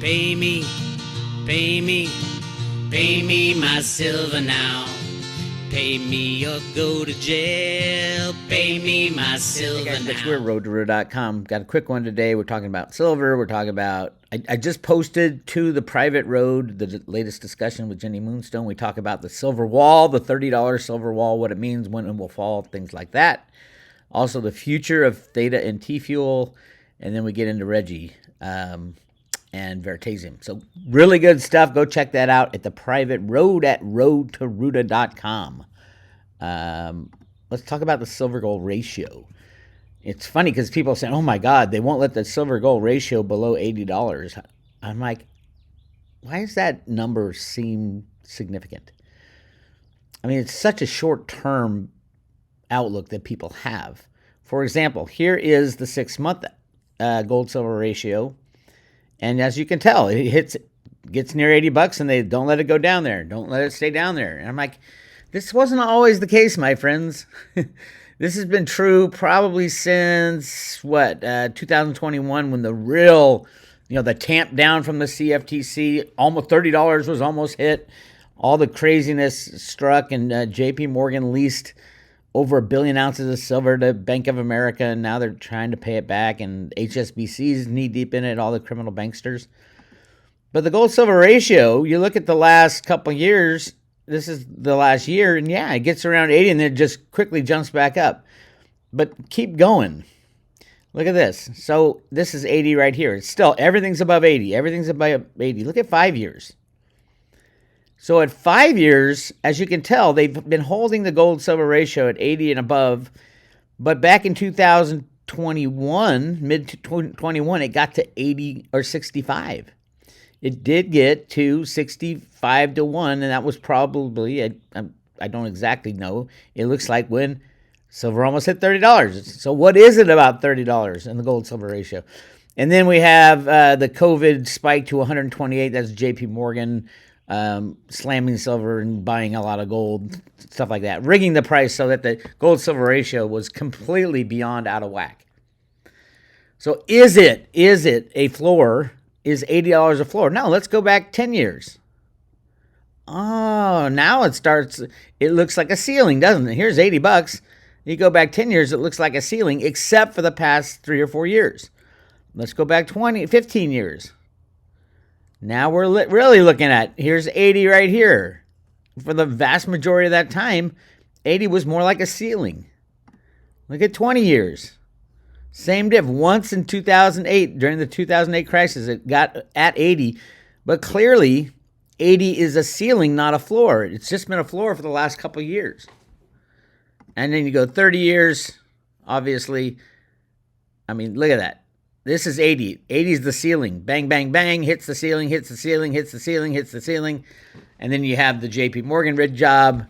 Pay me, pay me, pay me my silver now. Pay me or go to jail. Pay me my silver now. Bix Weir, roadtoroota.com. Got a quick one today. We're talking about silver. We're talking about, I just posted to the private road the latest discussion with Jenny Moonstone. We talk about the silver wall, the $30 silver wall, what it means, when it will fall, things like that. Also, the future of theta and T-fuel. And then we get into Reggie and Veritasium. So really good stuff. Go check that out at the private road at roadtoroota.com. Let's talk about the silver gold ratio. It's funny because people are saying, oh my God, they won't let the silver gold ratio below $80. I'm like, why does that number seem significant? I mean, it's such a short-term outlook that people have. For example, here is the 6-month gold silver ratio. And as you can tell, it gets near $80 and they don't let it go down there. Don't let it stay down there. And I'm like, this wasn't always the case, my friends. This has been true probably since, 2021, when the real, the tamp down from the CFTC, almost $30 was almost hit. All the craziness struck, and JP Morgan leased over 1 billion ounces of silver to Bank of America, and now they're trying to pay it back, and HSBC's knee-deep in it, all the criminal banksters. But the gold-silver ratio, you look at the last couple of years, this is the last year, and yeah, it gets around 80, and then it just quickly jumps back up. But keep going. Look at this. So this is 80 right here. It's still, everything's above 80. Everything's above 80. Look at 5 years. So at 5 years, as you can tell, they've been holding the gold-silver ratio at 80 and above. But back in 2021, mid-21, it got to 80 or 65. It did get to 65 to 1, and that was probably, I don't exactly know, it looks like when silver almost hit $30. So what is it about $30 in the gold-silver ratio? And then we have the COVID spike to 128. That's JP Morgan slamming silver and buying a lot of gold, stuff like that, rigging the price so that the gold-silver ratio was completely beyond out of whack. So is it a floor? Is $80 a floor? No, let's go back 10 years. Oh, now it looks like a ceiling, doesn't it? Here's $80. You go back 10 years, it looks like a ceiling, except for the past 3 or 4 years. Let's go back 15 years. Now we're really looking at, here's 80 right here. For the vast majority of that time, 80 was more like a ceiling. Look at 20 years. Same diff. Once in 2008, during the 2008 crisis, it got at 80. But clearly, 80 is a ceiling, not a floor. It's just been a floor for the last couple of years. And then you go 30 years, obviously. I mean, look at that. This is 80. 80 is the ceiling. Bang, bang, bang. Hits the ceiling, hits the ceiling, hits the ceiling, hits the ceiling. And then you have the JP Morgan rig job.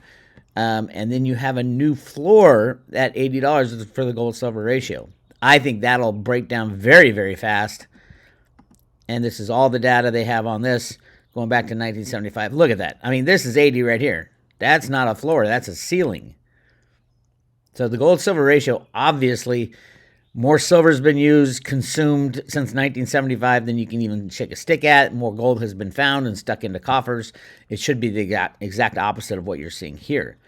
And then you have a new floor at $80 for the gold-silver ratio. I think that'll break down very, very fast. And this is all the data they have on this going back to 1975. Look at that. I mean, this is 80 right here. That's not a floor. That's a ceiling. So the gold-silver ratio, obviously, more silver has been used, consumed since 1975 than you can even shake a stick at. More gold has been found and stuck into coffers. It should be the exact opposite of what you're seeing here.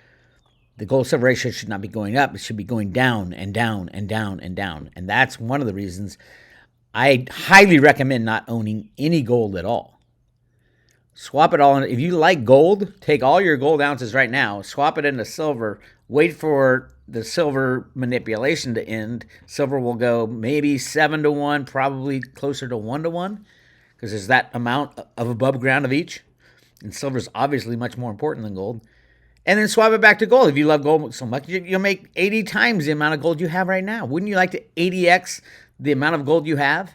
The gold-silver ratio should not be going up. It should be going down and down and down and down. And that's one of the reasons I highly recommend not owning any gold at all. Swap it all in. If you like gold, take all your gold ounces right now, swap it into silver, wait for the silver manipulation to end. Silver will go maybe 7 to 1, probably closer to 1 to 1, because there's that amount of above ground of each. And silver is obviously much more important than gold. And then swap it back to gold. If you love gold so much, you'll make 80 times the amount of gold you have right now. Wouldn't you like to 80x the amount of gold you have?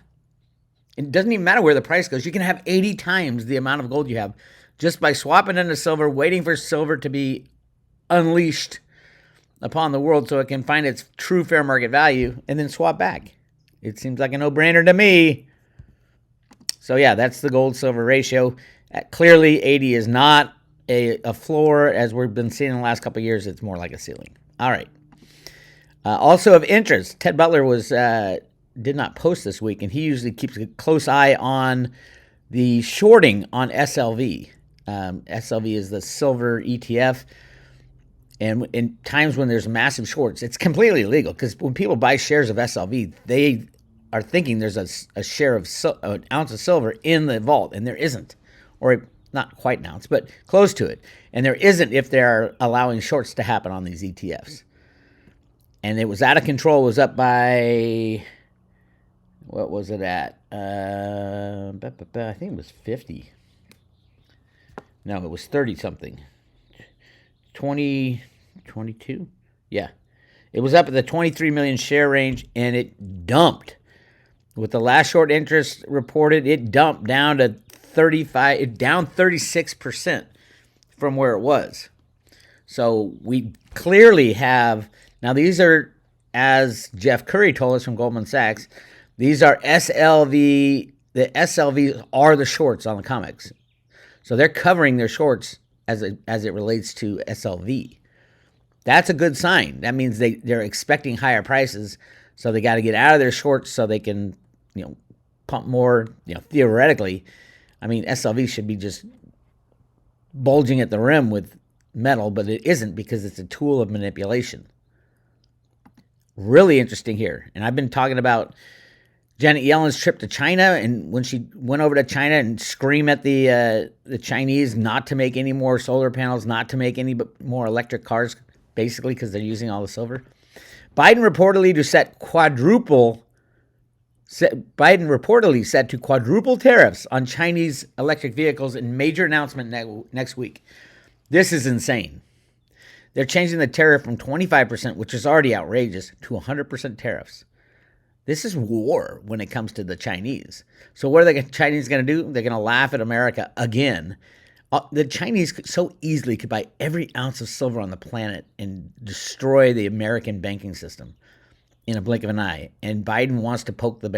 It doesn't even matter where the price goes. You can have 80 times the amount of gold you have just by swapping into silver, waiting for silver to be unleashed upon the world so it can find its true fair market value, and then swap back. It seems like a no-brainer to me. So yeah, that's the gold-silver ratio. Clearly, 80 is not a floor, as we've been seeing in the last couple of years. It's more like a ceiling. All right. Also of interest, Ted Butler did not post this week, and he usually keeps a close eye on the shorting on SLV. SLV is the silver ETF. And in times when there's massive shorts, it's completely illegal because when people buy shares of SLV, they are thinking there's a share of an ounce of silver in the vault, and there isn't, or not quite an ounce, but close to it. And there isn't if they're allowing shorts to happen on these ETFs. And it was out of control. It was up by, what was it at? I think it was 50. No, it was 30 something. 22? Yeah. It was up at the 23 million share range, and it dumped. With the last short interest reported, it dumped down to 35, down 36% from where it was. So we clearly have, now these are, as Jeff Curry told us from Goldman Sachs, these are SLV, the SLVs are the shorts on the COMEX. So they're covering their shorts as it relates to SLV. That's a good sign. That means they're expecting higher prices, so they got to get out of their shorts so they can, pump more. Theoretically, I mean, SLV should be just bulging at the rim with metal, but it isn't because it's a tool of manipulation. Really interesting here. And I've been talking about Janet Yellen's trip to China, and when she went over to China and screamed at the Chinese not to make any more solar panels, not to make any more electric cars, basically because they're using all the silver. Biden reportedly set to quadruple tariffs on Chinese electric vehicles in major announcement next week. This is insane. They're changing the tariff from 25%, which is already outrageous, to 100% tariffs. This is war when it comes to the Chinese. So what are the Chinese going to do? They're going to laugh at America again. The Chinese so easily could buy every ounce of silver on the planet and destroy the American banking system in a blink of an eye. And Biden wants to poke the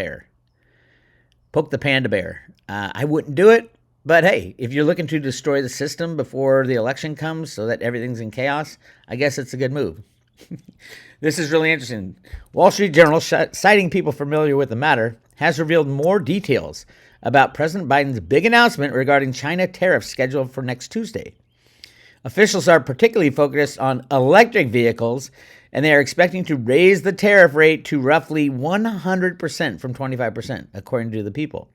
panda bear. I wouldn't do it, but hey, if you're looking to destroy the system before the election comes so that everything's in chaos, I guess it's a good move. This is really interesting. Wall Street Journal, citing people familiar with the matter, has revealed more details about President Biden's big announcement regarding China tariffs scheduled for next Tuesday. Officials are particularly focused on electric vehicles, and they are expecting to raise the tariff rate to roughly 100% from 25%, according to the People.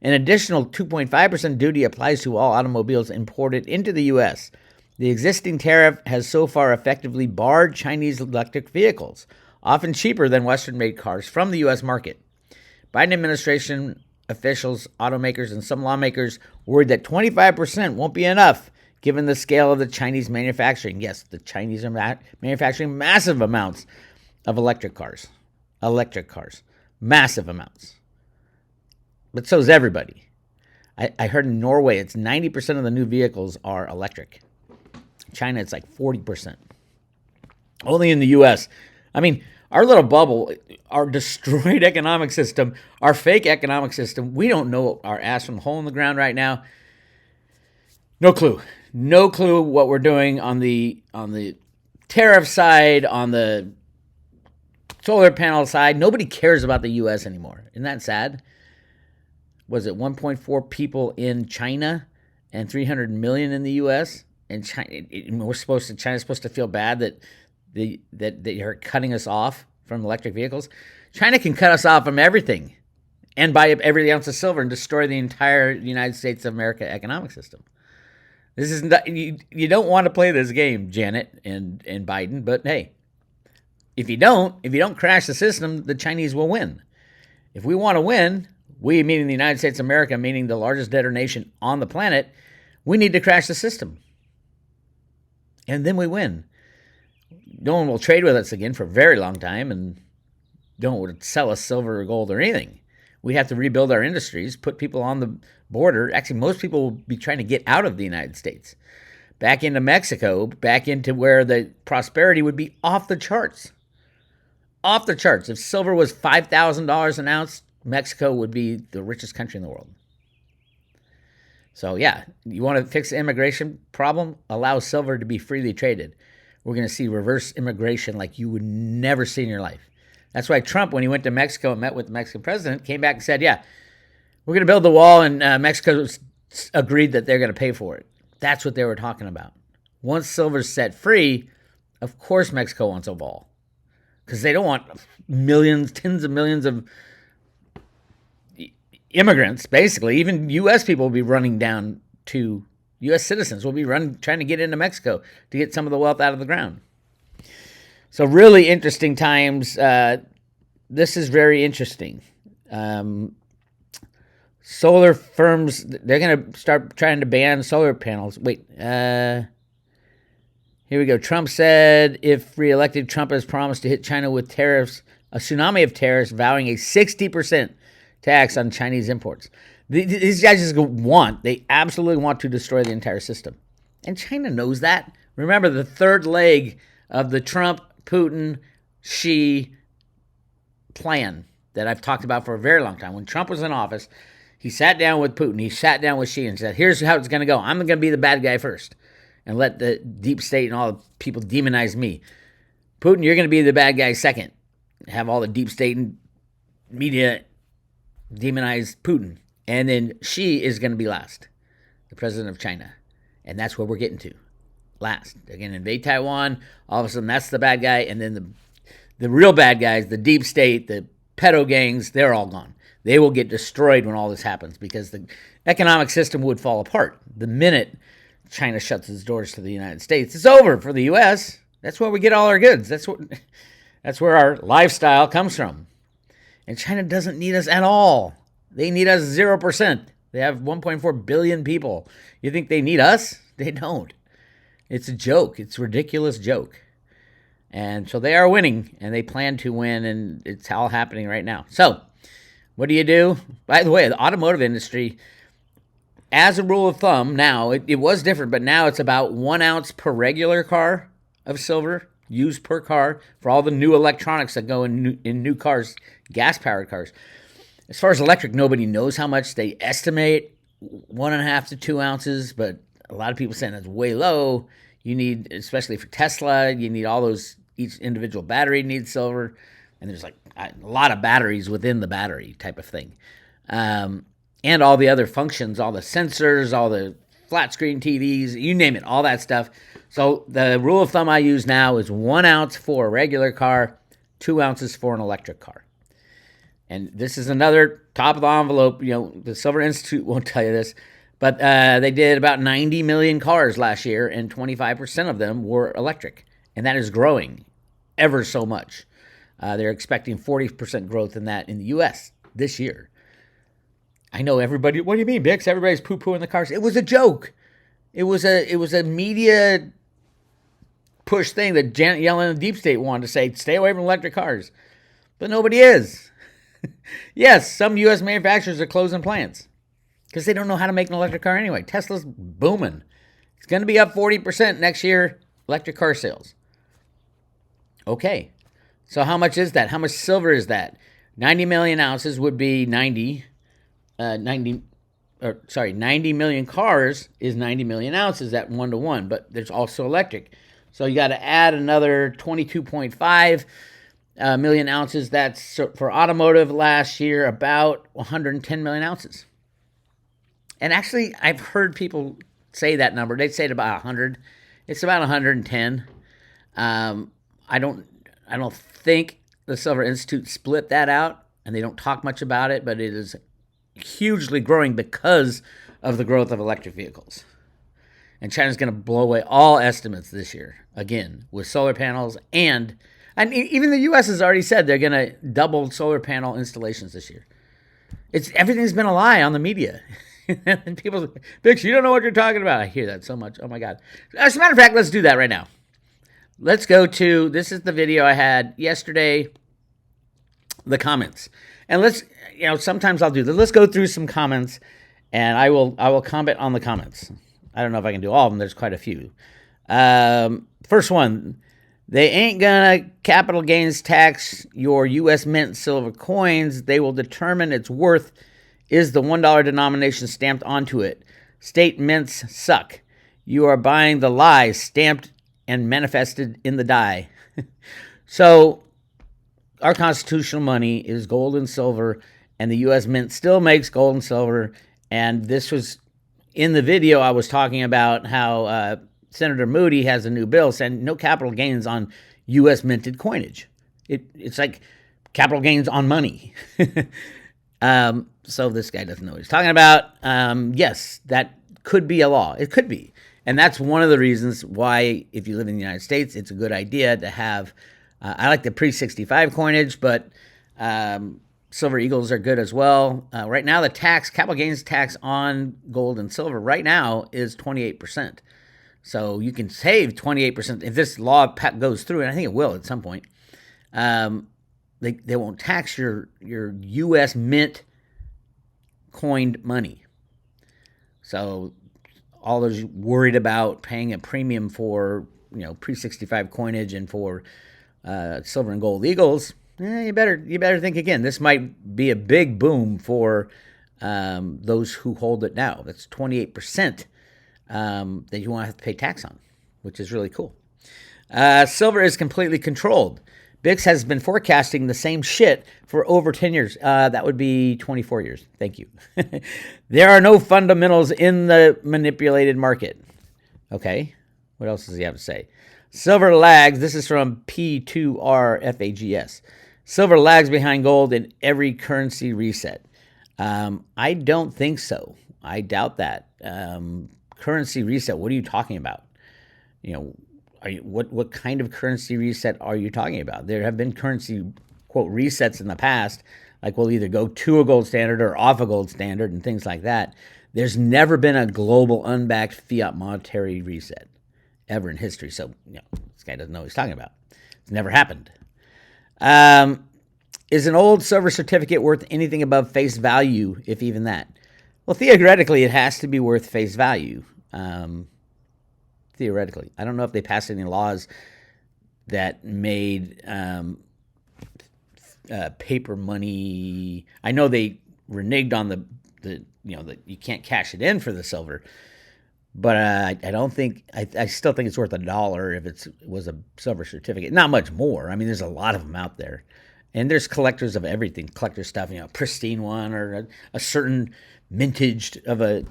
An additional 2.5% duty applies to all automobiles imported into the U.S. The existing tariff has so far effectively barred Chinese electric vehicles, often cheaper than Western-made cars, from the U.S. market. Biden administration officials, automakers, and some lawmakers worried that 25% won't be enough given the scale of the Chinese manufacturing. Yes, the Chinese are manufacturing massive amounts of electric cars. Massive amounts. But so is everybody. I heard in Norway, it's 90% of the new vehicles are electric. China, it's like 40%. Only in the U.S. I mean, our little bubble, our destroyed economic system, our fake economic system, we don't know our ass from the hole in the ground right now. No clue. No clue what we're doing on the tariff side, on the solar panel side. Nobody cares about the U.S. anymore. Isn't that sad? Was it 1.4 people in China and 300 million in the U.S.? And China's supposed to feel bad that they are cutting us off from electric vehicles. China can cut us off from everything and buy up every ounce of silver and destroy the entire United States of America economic system. This is not, you don't want to play this game, Janet and Biden, but hey, if you don't crash the system, the Chinese will win. If we want to win, we, meaning the United States of America, meaning the largest debtor nation on the planet, we need to crash the system. And then we win. No one will trade with us again for a very long time, and no one would sell us silver or gold or anything. We have to rebuild our industries, put people on the border. Actually, most people will be trying to get out of the United States, back into Mexico, back into where the prosperity would be off the charts. Off the charts. If silver was $5,000 an ounce, Mexico would be the richest country in the world. So yeah, you want to fix the immigration problem? Allow silver to be freely traded. We're going to see reverse immigration like you would never see in your life. That's why Trump, when he went to Mexico and met with the Mexican president, came back and said, yeah, We're going to build the wall, and Mexico agreed that they're going to pay for it. That's what they were talking about. Once silver's set free, of course Mexico wants a wall, because they don't want millions, tens of millions of immigrants, basically. Even U.S. people will be running down to, U.S. citizens will be trying to get into Mexico to get some of the wealth out of the ground. So really interesting times. This is very interesting. Solar firms, they're going to start trying to ban solar panels. Wait, here we go. Trump said if reelected, Trump has promised to hit China with tariffs, a tsunami of tariffs, vowing a 60% tax on Chinese imports. These guys just they absolutely want to destroy the entire system. And China knows that. Remember, the third leg of the Trump, Putin, Xi plan that I've talked about for a very long time. When Trump was in office, he sat down with Putin, he sat down with Xi and said, here's how it's going to go. I'm going to be the bad guy first and let the deep state and all the people demonize me. Putin, you're going to be the bad guy second. Have all the deep state and media demonize Putin. And then Xi is going to be last, the president of China. And that's where we're getting to. Last. They're going to invade Taiwan. All of a sudden, that's the bad guy. And then the real bad guys, the deep state, the pedo gangs, they're all gone. They will get destroyed when all this happens because the economic system would fall apart. The minute China shuts its doors to the United States, it's over for the U.S. That's where we get all our goods. That's where our lifestyle comes from. And China doesn't need us at all. They need us 0%. They have 1.4 billion people. You think they need us? They don't. It's a joke. It's a ridiculous joke. And so they are winning, and they plan to win, and it's all happening right now. So what do you do? By the way, the automotive industry, as a rule of thumb, now, it was different, but now it's about 1 ounce per regular car of silver used per car for all the new electronics that go in new cars, gas-powered cars. As far as electric, nobody knows how much. They estimate 1.5 to 2 ounces, but a lot of people saying that's way low. You need, especially for Tesla, you need all those, each individual battery needs silver, and there's like a lot of batteries within the battery type of thing. And all the other functions, all the sensors, all the flat screen TVs, you name it, all that stuff. So the rule of thumb I use now is 1 ounce for a regular car, 2 ounces for an electric car. And this is another top of the envelope, the Silver Institute won't tell you this, but they did about 90 million cars last year, and 25% of them were electric. And that is growing ever so much. They're expecting 40% growth in that in the U.S. this year. I know everybody, what do you mean, Bix? Everybody's poo-pooing the cars. It was a joke. It was a media push thing that Janet Yellen and the deep state wanted to say, stay away from electric cars. But nobody is. Yes, some U.S. manufacturers are closing plants because they don't know how to make an electric car anyway. Tesla's booming. It's going to be up 40% next year, electric car sales. Okay, so how much is that? How much silver is that? 90 million ounces would be 90 million cars is 90 million ounces at 1-to-1, but there's also electric. So you got to add another 22.5 million ounces. That's for automotive last year, about 110 million ounces. And actually, I've heard people say that number. They say it about 100. It's about 110. I don't think the Silver Institute split that out, and they don't talk much about it, but it is hugely growing because of the growth of electric vehicles. And China's going to blow away all estimates this year, again, with solar panels, and even the U.S. has already said they're going to double solar panel installations this year. Everything's been a lie on the media. And people, Bix, you don't know what you're talking about. I hear that so much. Oh, my God. As a matter of fact, let's do that right now. Let's go to, this is the video I had yesterday, the comments. And let's, sometimes I'll do this. Let's go through some comments, and I will comment on the comments. I don't know if I can do all of them. There's quite a few. First one, they ain't gonna capital gains tax your U.S. mint silver coins. They will determine its worth is the $1 denomination stamped onto it. State mints suck. You are buying the lie stamped and manifested in the die. So our constitutional money is gold and silver, and the U.S. Mint still makes gold and silver. And this was in the video I was talking about how Senator Moody has a new bill saying no capital gains on U.S. minted coinage. It's like capital gains on money. So this guy doesn't know what he's talking about. Yes, that could be a law. It could be. And that's one of the reasons why, if you live in the United States, it's a good idea to have, I like the pre-65 coinage, but silver eagles are good as well. Right now, the capital gains tax on gold and silver right now is 28%. So you can save 28%. If this law goes through, and I think it will at some point, they won't tax your U.S. mint coined money. So all those worried about paying a premium for pre-65 coinage and for silver and gold eagles, you better think again. This might be a big boom for those who hold it now. That's 28% that you won't have to pay tax on, which is really cool. Silver is completely controlled. Bix has been forecasting the same shit for over 10 years. That would be 24 years. Thank you. There are no fundamentals in the manipulated market. Okay. What else does he have to say? Silver lags. This is from P2RFAGS. Silver lags behind gold in every currency reset. I don't think so. I doubt that. Currency reset. What are you talking about? What kind of currency reset are you talking about? There have been currency, quote, resets in the past, like we'll either go to a gold standard or off a gold standard and things like that. There's never been a global unbacked fiat monetary reset ever in history. So, this guy doesn't know what he's talking about. It's never happened. Is an old silver certificate worth anything above face value, if even that? Well, theoretically, it has to be worth face value. Theoretically. I don't know if they passed any laws that made paper money. I know they reneged on the you can't cash it in for the silver, but I don't think I still think it's worth $1 if it was a silver certificate. Not much more. I mean, there's a lot of them out there, and there's collectors of everything, collector stuff. Pristine one or a certain mintage of a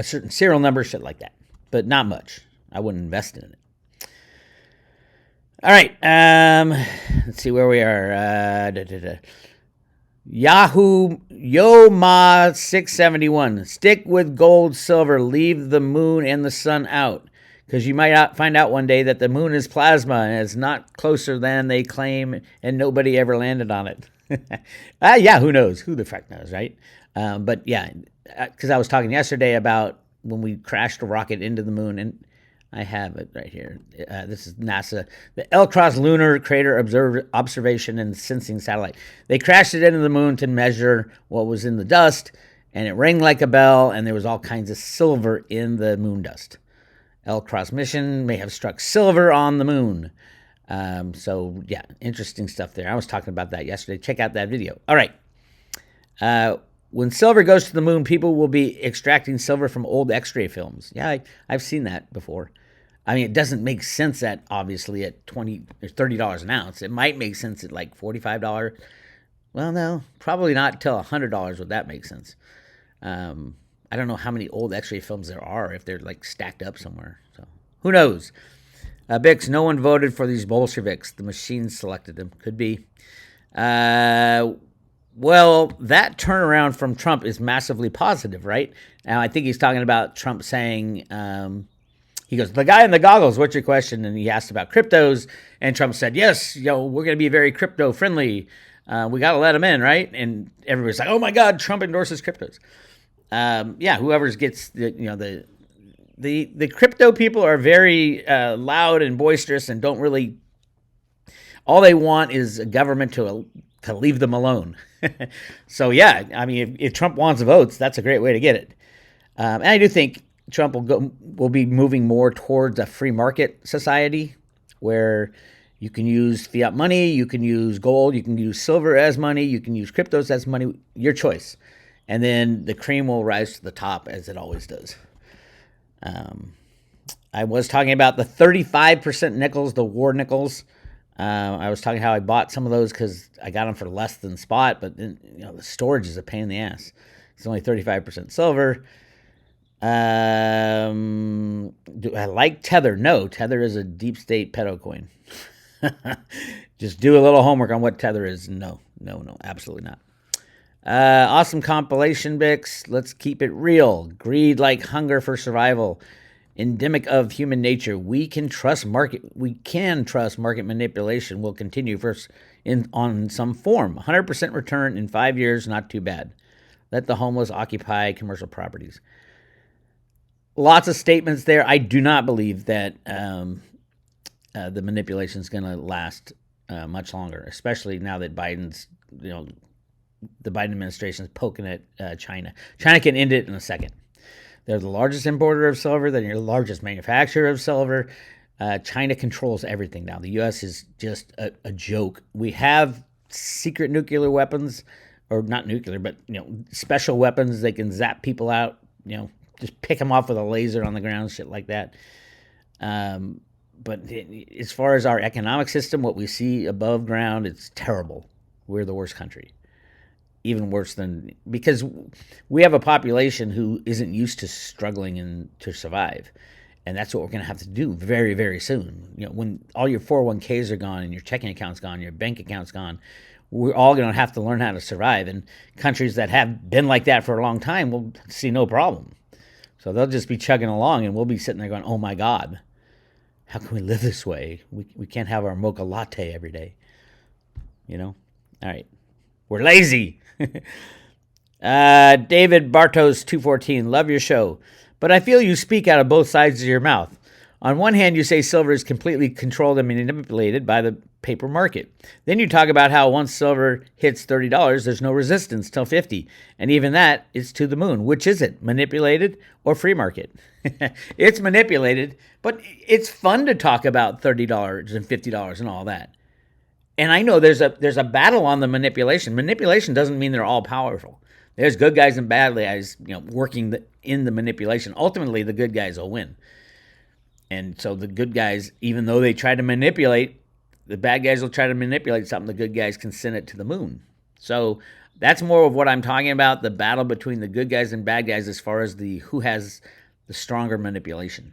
certain serial number, shit like that, but not much. I wouldn't invest in it. All right. Let's see where we are. Yahoo Yoma 671. Stick with gold, silver. Leave the moon and the sun out, because you might find out one day that the moon is plasma and it's not closer than they claim, and nobody ever landed on it. Yeah, who knows? Who the fuck knows, right? But yeah, because I was talking yesterday about when we crashed a rocket into the moon, and I have it right here. This is NASA, the El-Cross Lunar Crater Observation and Sensing Satellite. They crashed it into the moon to measure what was in the dust, and it rang like a bell, and there was all kinds of silver in the moon dust. El-Cross mission may have struck silver on the moon. So, yeah, interesting stuff there. I was talking about that yesterday. Check out that video. All right. When silver goes to the moon, people will be extracting silver from old X-ray films. Yeah, I've seen that before. I mean, it doesn't make sense obviously at $20 or $30 an ounce. It might make sense at like $45. Well, no, probably not till $100 would that make sense. I don't know how many old X-ray films there are, if they're like stacked up somewhere. So who knows? Bix, no one voted for these Bolsheviks. The machines selected them. Could be. Well, that turnaround from Trump is massively positive, right? Now, I think he's talking about Trump saying, he goes, the guy in the goggles, what's your question? And he asked about cryptos, and Trump said, yes, we're going to be very crypto friendly. We got to let him in, right? And everybody's like, oh my God, Trump endorses cryptos. Yeah, whoever gets the crypto people are very loud and boisterous and don't really, all they want is a government to leave them alone. So yeah, I mean, if Trump wants votes, that's a great way to get it. And I do think Trump will be moving more towards a free market society where you can use fiat money, you can use gold, you can use silver as money, you can use cryptos as money, your choice. And then the cream will rise to the top, as it always does. I was talking about the 35% nickels, the war nickels. I was talking how I bought some of those because I got them for less than spot, but then, the storage is a pain in the ass. It's only 35% silver. Do I like Tether? No, Tether is a deep state pedo coin. Just do a little homework on what Tether is. No, absolutely not. Awesome compilation, Bix. Let's keep it real. Greed like hunger for survival. Endemic of human nature. We can trust market manipulation will continue first on some form. 100% return in 5 years, not too bad. Let the homeless occupy commercial properties. Lots of statements there. I do not believe that the manipulation is going to last much longer, especially now that Biden's, the Biden administration is poking at China. China can end it in a second. They're the largest importer of silver. They're the largest manufacturer of silver. China controls everything now. The U.S. is just a joke. We have secret nuclear weapons, or not nuclear, but special weapons. They can zap people out. Just pick them off with a laser on the ground, shit like that. But as far as our economic system, what we see above ground, it's terrible. We're the worst country. Even worse than, because we have a population who isn't used to struggling and to survive. And that's what we're going to have to do very, very soon. When all your 401ks are gone and your checking account's gone, your bank account's gone, we're all going to have to learn how to survive. And countries that have been like that for a long time will see no problem. So they'll just be chugging along, and we'll be sitting there going, oh my God, how can we live this way? We can't have our mocha latte every day. All right. We're lazy. David Bartos 214, love your show, but I feel you speak out of both sides of your mouth. On one hand, you say silver is completely controlled and manipulated by the paper market. Then you talk about how once silver hits $30, there's no resistance till 50, and even that is to the moon. Which is it, manipulated or free market? It's manipulated, but it's fun to talk about $30 and $50 and all that. And I know there's a battle on the manipulation. Manipulation doesn't mean they're all powerful. There's good guys and bad guys, working in the manipulation. Ultimately, the good guys will win. And so the good guys, even though they try to manipulate, the bad guys will try to manipulate something. The good guys can send it to the moon. So that's more of what I'm talking about, the battle between the good guys and bad guys as far as who has the stronger manipulation.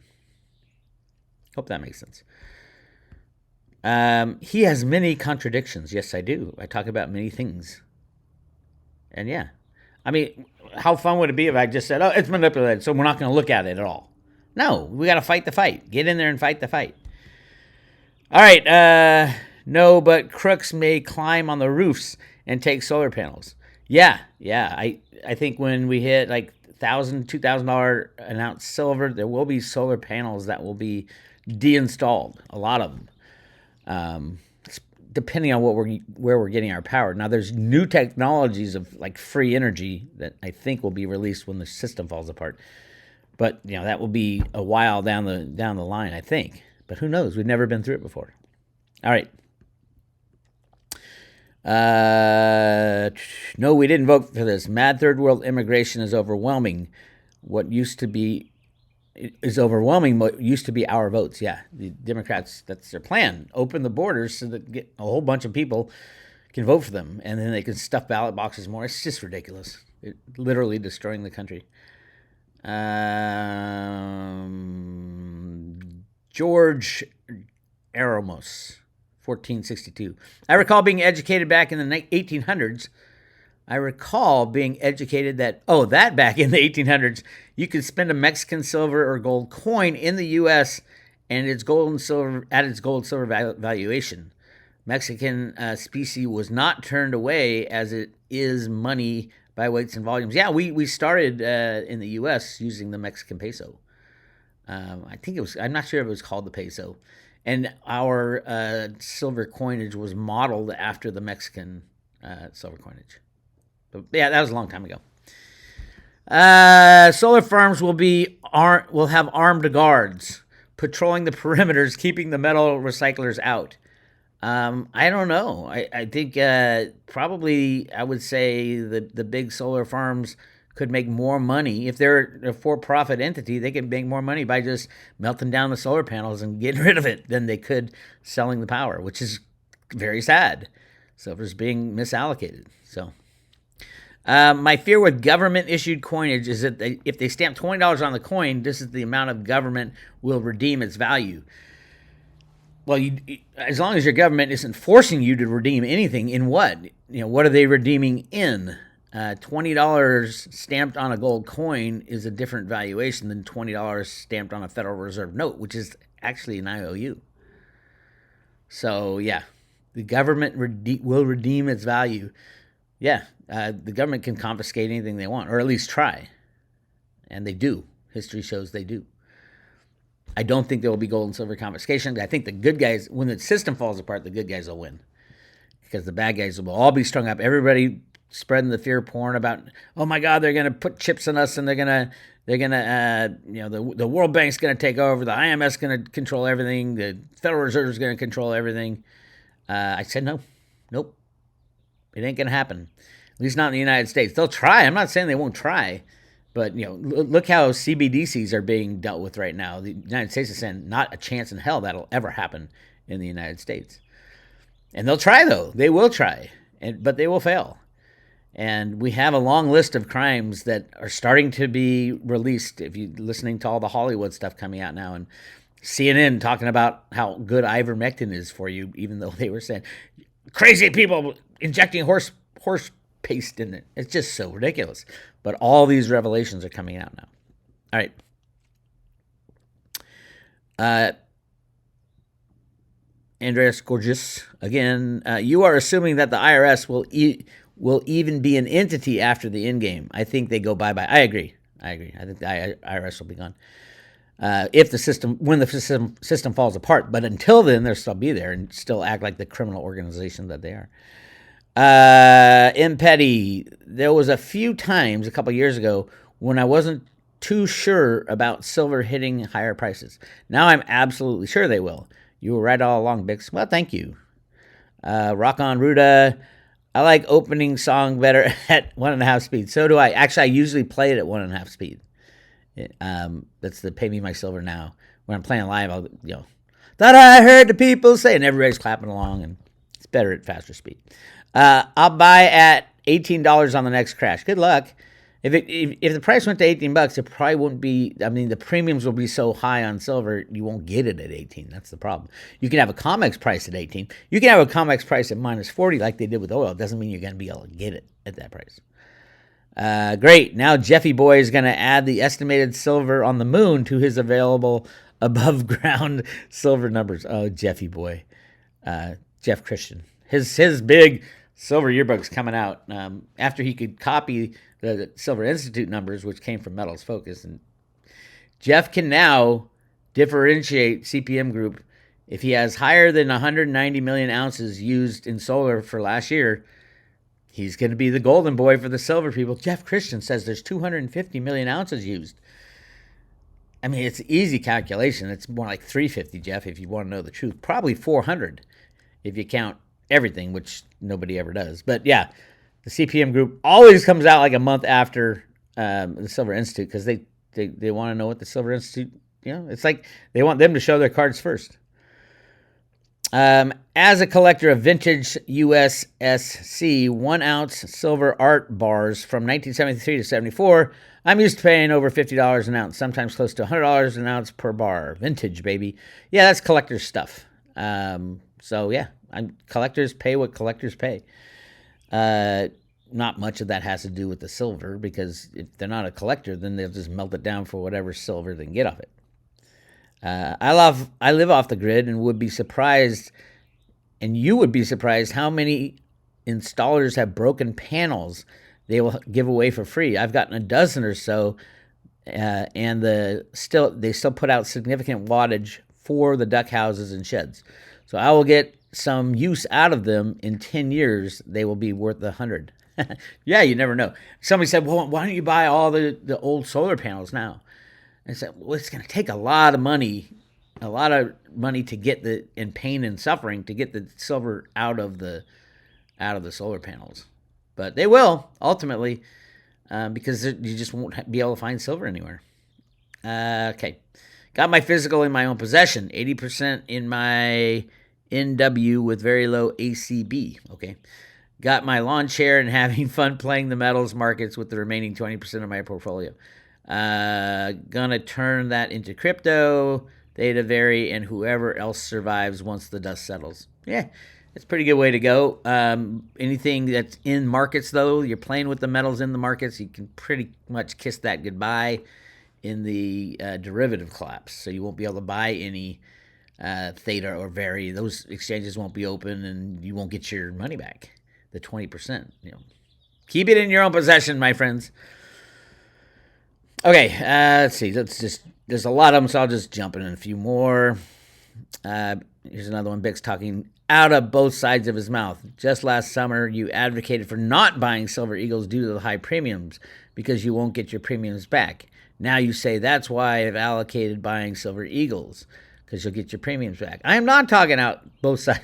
Hope that makes sense. He has many contradictions. Yes, I do. I talk about many things. And yeah. I mean, how fun would it be if I just said, oh, it's manipulated, so we're not going to look at it at all? No, we got to fight the fight. Get in there and fight the fight. All right. No, but crooks may climb on the roofs and take solar panels. Yeah. I think when we hit like $1,000, $2,000 an ounce silver, there will be solar panels that will be deinstalled. A lot of them. Depending on where we're getting our power. Now, there's new technologies of like free energy that I think will be released when the system falls apart. But that will be a while down the line, I think. But who knows? We've never been through it before. All right. No, we didn't vote for this. Mad third world immigration is overwhelming. What used to be our votes. Yeah, the Democrats, that's their plan. Open the borders so that a whole bunch of people can vote for them, and then they can stuff ballot boxes more. It's just ridiculous. It literally destroying the country. George Aramos, 1462. I recall being educated back in the 1800s. That back in the 1800s, you could spend a Mexican silver or gold coin in the U.S. and its gold and silver valuation. Mexican specie was not turned away as it is money by weights and volumes. Yeah, we started in the U.S. using the Mexican peso. I think I'm not sure if it was called the peso. And our silver coinage was modeled after the Mexican silver coinage. But yeah, that was a long time ago. Solar farms will have armed guards patrolling the perimeters, keeping the metal recyclers out. I don't know. I think probably I would say the big solar farms could make more money. If they're a for-profit entity, they can make more money by just melting down the solar panels and getting rid of it than they could selling the power, which is very sad. Silver's being misallocated. So, my fear with government-issued coinage is that if they stamp $20 on the coin, this is the amount of government will redeem its value. Well, as long as your government isn't forcing you to redeem anything, in what? What are they redeeming in? $20 stamped on a gold coin is a different valuation than $20 stamped on a Federal Reserve note, which is actually an IOU. So, yeah, the government will redeem its value. Yeah, the government can confiscate anything they want, or at least try. And they do. History shows they do. I don't think there will be gold and silver confiscation. I think the good guys, when the system falls apart, the good guys will win. Because the bad guys will all be strung up. Everybody spreading the fear porn about, oh my God, they're going to put chips in us and they're going to, the World Bank's going to take over. The IMF is going to control everything. The Federal Reserve is going to control everything. I said, nope. It ain't going to happen. At least not in the United States. They'll try. I'm not saying they won't try. But, look how CBDCs are being dealt with right now. The United States is saying not a chance in hell that'll ever happen in the United States. And they'll try, though. They will try. But they will fail. And we have a long list of crimes that are starting to be released. If you're listening to all the Hollywood stuff coming out now, and CNN talking about how good ivermectin is for you, even though they were saying crazy people injecting horse paste in it. It's just so ridiculous. But all these revelations are coming out now. All right. Andreas Gorgeous, again, you are assuming that the IRS will even be an entity after the end game. I think they go bye-bye. I agree. I think the IRS will be gone. When the system falls apart. But until then, they'll still be there and still act like the criminal organization that they are. M. Petty, there was a few times a couple years ago when I wasn't too sure about silver hitting higher prices. Now I'm absolutely sure they will. You were right all along, Bix. Well, thank you. Rock on, Ruda. I like opening song better at 1.5 speed. So do I. Actually, I usually play it at 1.5 speed. That's the Pay Me My Silver Now. When I'm playing live, I'll, thought I heard the people say, and everybody's clapping along, and it's better at faster speed. I'll buy at $18 on the next crash. Good luck. If the price went to $18, it probably wouldn't be. I mean, the premiums will be so high on silver, you won't get it at 18. That's the problem. You can have a COMEX price at 18. You can have a COMEX price at minus 40, like they did with oil. It doesn't mean you're going to be able to get it at that price. Great. Now Jeffy Boy is going to add the estimated silver on the moon to his available above ground silver numbers. Oh, Jeffy Boy, Jeff Christian. His big silver yearbook's coming out after he could copy the Silver Institute numbers, which came from Metals Focus. And Jeff can now differentiate CPM Group. If he has higher than 190 million ounces used in solar for last year, he's going to be the golden boy for the silver people. Jeff Christian says there's 250 million ounces used. I mean, it's an easy calculation. It's more like 350, Jeff, if you want to know the truth. Probably 400 if you count everything, which nobody ever does. But yeah, the CPM Group always comes out like a month after the Silver Institute because they want to know what the Silver Institute, it's like they want them to show their cards first. As a collector of vintage USSC 1 ounce silver art bars from 1973 to 74, I'm used to paying over $50 an ounce, sometimes close to $100 an ounce per bar. Vintage, baby. Yeah, that's collector's stuff. So yeah, collectors pay what collectors pay. Not much of that has to do with the silver because if they're not a collector, then they'll just melt it down for whatever silver they can get off it. I live off the grid and would be surprised, and you would be surprised how many installers have broken panels they will give away for free. I've gotten a dozen or so, and they still put out significant wattage for the duck houses and sheds. So I will get some use out of them in 10 years. They will be worth 100. Yeah, you never know. Somebody said, well, why don't you buy all the old solar panels now? I said, well, it's going to take a lot of money to get and pain and suffering to get the silver out of the solar panels. But they will ultimately, because you just won't be able to find silver anywhere. Okay, got my physical in my own possession. 80% in NW with very low ACB. Okay. Got my lawn chair and having fun playing the metals markets with the remaining 20% of my portfolio. Gonna turn that into crypto, Theta Vary, and whoever else survives once the dust settles. Yeah, it's a pretty good way to go. Anything that's in markets, though, you're playing with the metals in the markets, you can pretty much kiss that goodbye in the derivative collapse. So you won't be able to buy any Theta or Vary. Those exchanges won't be open, and you won't get your money back. The 20%. Keep it in your own possession, my friends. Okay, let's see. There's a lot of them, so I'll just jump in a few more. Here's another one. Bix talking out of both sides of his mouth. Just last summer, you advocated for not buying Silver Eagles due to the high premiums because you won't get your premiums back. Now you say that's why I've allocated buying Silver Eagles, because you'll get your premiums back. I am not talking out both sides.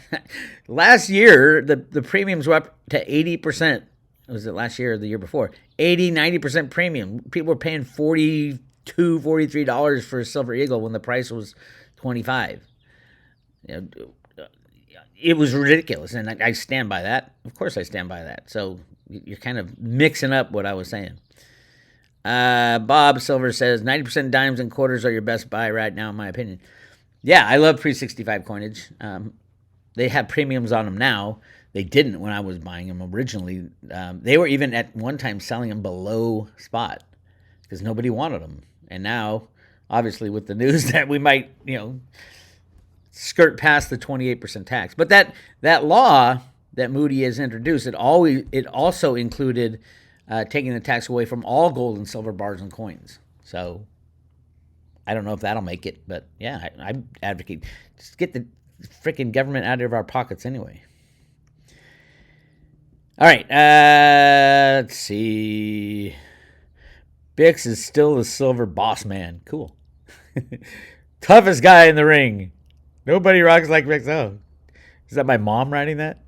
Last year, the premiums were up to 80%. Was it last year or the year before? 80, 90% premium. People were paying $42, $43 for a Silver Eagle when the price was $25. It was ridiculous, and I stand by that. Of course I stand by that. So you're kind of mixing up what I was saying. Bob Silver says, 90% dimes and quarters are your best buy right now, in my opinion. Yeah, I love pre-65 coinage. They have premiums on them now. They didn't when I was buying them originally. They were even at one time selling them below spot because nobody wanted them. And now, obviously, with the news that we might, skirt past the 28% tax. But that law that Moody has introduced, it also included taking the tax away from all gold and silver bars and coins. So I don't know if that'll make it, but yeah, I advocate just get the freaking government out of our pockets anyway. All right, let's see. Bix is still the silver boss man. Cool. Toughest guy in the ring. Nobody rocks like Bix. Oh, is that my mom writing that?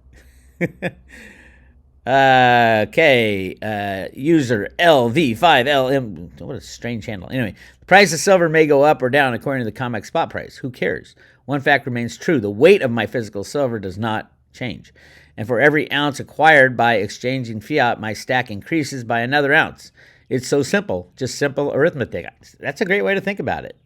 Okay, user LV5LM. What a strange handle. Anyway, the price of silver may go up or down according to the COMEX spot price. Who cares? One fact remains true. The weight of my physical silver does not change. And for every ounce acquired by exchanging fiat, my stack increases by another ounce. It's so simple. Just simple arithmetic. That's a great way to think about it.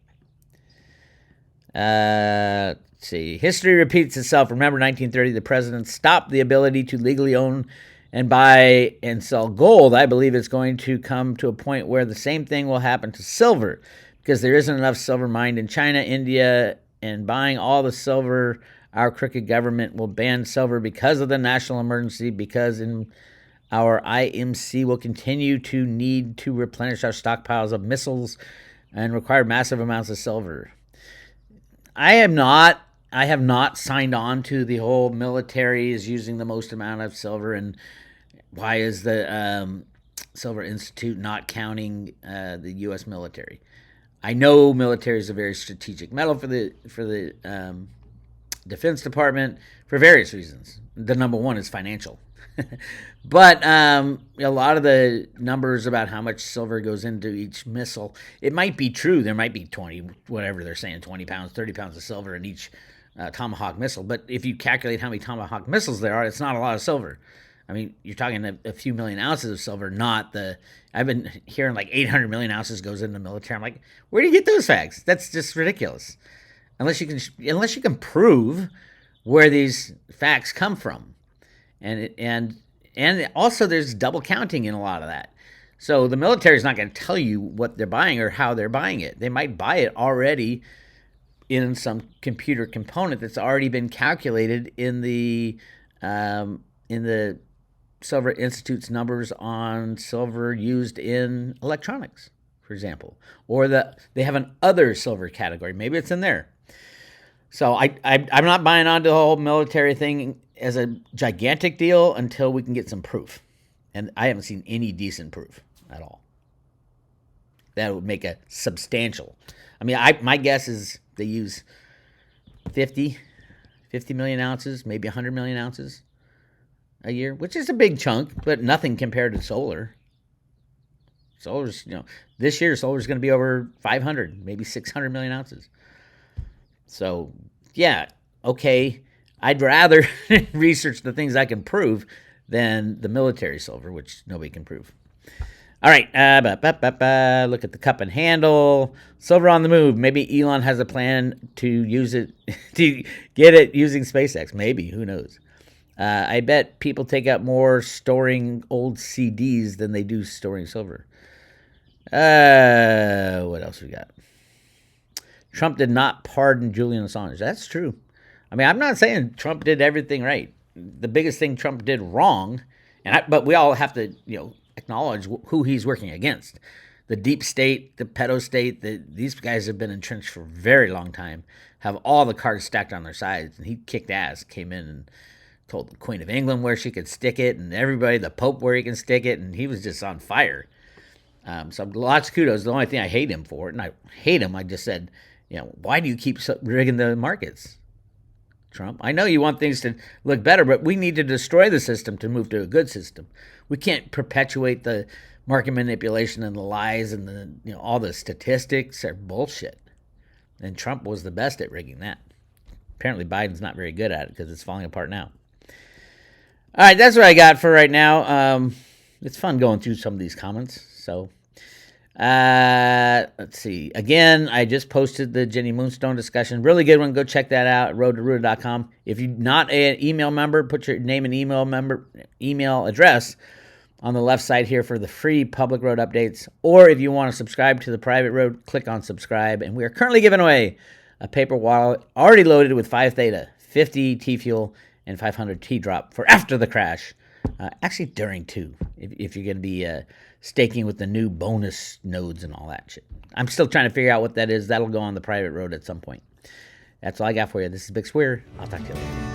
Let's see. History repeats itself. Remember 1930, the president stopped the ability to legally own and buy and sell gold. I believe it's going to come to a point where the same thing will happen to silver because there isn't enough silver mined in China, India, and buying all the silver. Our crooked government will ban silver because of the national emergency, because our IMC will continue to need to replenish our stockpiles of missiles and require massive amounts of silver. I have not signed on to the whole military is using the most amount of silver, and why is the Silver Institute not counting the U.S. military? I know military is a very strategic metal for the Defense Department for various reasons. The number one is financial. But a lot of the numbers about how much silver goes into each missile, it might be true. There might be 20, whatever they're saying, 20 pounds, 30 pounds of silver in each Tomahawk missile. But if you calculate how many Tomahawk missiles there are, it's not a lot of silver. I mean, you're talking a few million ounces of silver, I've been hearing like 800 million ounces goes into the military. I'm like, where do you get those facts? That's just ridiculous. Unless you can prove where these facts come from. And also there's double counting in a lot of that. So the military is not going to tell you what they're buying or how they're buying it. They might buy it already in some computer component that's already been calculated in the Silver Institute's numbers on silver used in electronics, for example. Or they have an other silver category. Maybe it's in there. So I'm not buying onto the whole military thing as a gigantic deal until we can get some proof. And I haven't seen any decent proof at all. That would make a substantial. I mean, my guess is they use 50 million ounces, maybe 100 million ounces a year, which is a big chunk, but nothing compared to solar. Solar's, this year solar's going to be over 500, maybe 600 million ounces. So, yeah, okay. I'd rather research the things I can prove than the military silver, which nobody can prove. All right, look at the cup and handle. Silver on the move. Maybe Elon has a plan to use it, to get it using SpaceX. Maybe, who knows? I bet people take out more storing old CDs than they do storing silver. What else we got? Trump did not pardon Julian Assange. That's true. I mean, I'm not saying Trump did everything right. The biggest thing Trump did wrong, but we all have to, acknowledge who he's working against. The deep state, the pedo state, these guys have been entrenched for a very long time, have all the cards stacked on their sides, and he kicked ass, came in and told the Queen of England where she could stick it, and everybody, the Pope where he can stick it, and he was just on fire. So lots of kudos. The only thing I hate him for, and I hate him, I just said, why do you keep rigging the markets, Trump? I know you want things to look better, but we need to destroy the system to move to a good system. We can't perpetuate the market manipulation and the lies and the all the statistics are bullshit. And Trump was the best at rigging that. Apparently Biden's not very good at it because it's falling apart now. All right, that's what I got for right now. It's fun going through some of these comments. So let's see. Again, I just posted the Jenny Moonstone discussion. Really good one. Go check that out at roadtoruta.com. If you're not an email member, put your name and email address on the left side here for the free public road updates. Or if you want to subscribe to the private road, click on subscribe. And we are currently giving away a paper wallet already loaded with 5 Theta, 50 T-Fuel, and 500 T-Drop for after the crash. Actually, during too, if you're going to be staking with the new bonus nodes and all that shit. I'm still trying to figure out what that is. That'll go on the private road at some point. That's all I got for you. This is Bix Weir. I'll talk to you later.